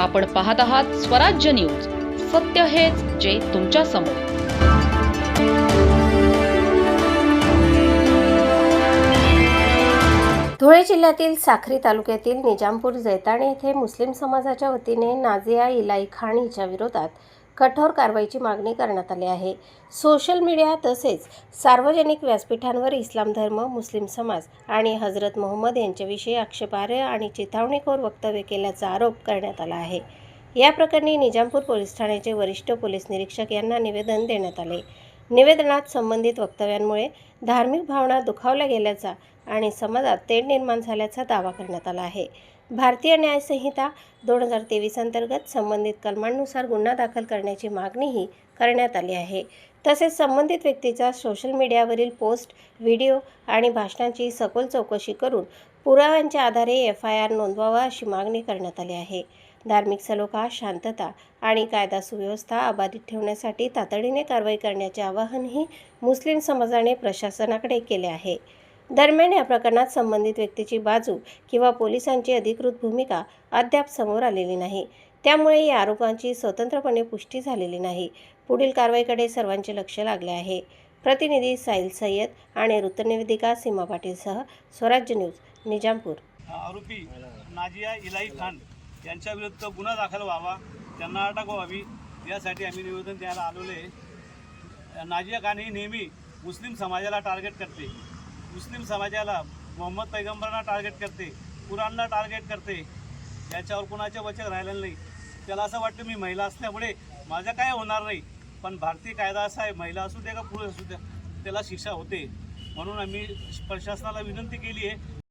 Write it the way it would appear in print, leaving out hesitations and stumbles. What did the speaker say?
आपण पाहत आहात स्वराज्य न्यूज. सत्य हेच जे तुमच्या समोर. धुळे जिल्ह्यातील साक्री तालुक्यातील निजामपूर जैताणे येथे मुस्लिम समाजाच्या वतीने नाझिया इलाई खान हिच्या विरोधात कठोर कारवाईची मागणी करण्यात आली आहे. सोशल मीडिया तसेच सार्वजनिक व्यासपीठांवर इस्लाम धर्म, मुस्लिम समाज आणि हजरत मोहम्मद यांच्याविषयी आक्षेपार्ह आणि चिथावणीखोर वक्तव्य केल्याचा आरोप करण्यात आला आहे. या प्रकरणी निजामपूर पोलीस ठाण्याचे वरिष्ठ पोलीस निरीक्षक यांना निवेदन देण्यात आले. निवेदनात संबंधित वक्तव्यांमुळे धार्मिक भावना दुखावल्या गेल्याचा आणि समाजात तेढ निर्माण झाल्याचा दावा करण्यात आला आहे. भारतीय न्याय संहिता 2023 अंतर्गत संबंधित कलमांनुसार गुन्हा दाखल करण्याची मागणीही करण्यात आली आहे. तसेच संबंधित व्यक्तीचा सोशल मीडियावरील पोस्ट, व्हिडिओ आणि भाषणांची सखोल चौकशी करून पुराव्यांच्या आधारे FIR नोंदवावा अशी मागणी करण्यात आली आहे. धार्मिक सलोखा, शांतता आणि कायदा सुव्यवस्था अबाधित ठेवण्यासाठी तातडीने कारवाई करण्याचे आवाहनही मुस्लिम समाजाने प्रशासनाकडे केले आहे. दरम्यान या प्रकरणात संबंधित व्यक्तीची बाजू किंवा पोलिसांची अधिकृत भूमिका अद्याप समोर आलेली नाही. त्यामुळे या आरोपांची स्वतंत्रपणे पुष्टी झालेली नाही. पुढील कारवाईकडे सर्वांचे लक्ष लागले आहे. प्रतिनिधी साहिल सय्यद आणि वृत्तनिवेदिका सीमा पाटीलसह स्वराज्य न्यूज, निजामपूर. आरोपी नाझिया इलाई खान यांच्या विरुद्ध गुन्हा दाखल व्हावा, त्यांना अटक व्हावी यासाठी आम्ही निवेदन द्यायला आलेलो आहे. नाझिया खान ही नेहमी मुस्लिम समाजाला टार्गेट करते. मुस्लिम समाजाला मोहम्मद पैगंबरांना टार्गेट करते, कुराणला टार्गेट करते. याच्यावर कुणाचे वचन राहिलेलं नाही. त्याला असं वाटतं मी महिला असल्यामुळे माझं काय होणार नाही, पण भारतीय कायदा असा आहे, महिला असू दे का पुरुष असू द्या त्याला शिक्षा होते. म्हणून आम्ही प्रशासनाला विनंती केली आहे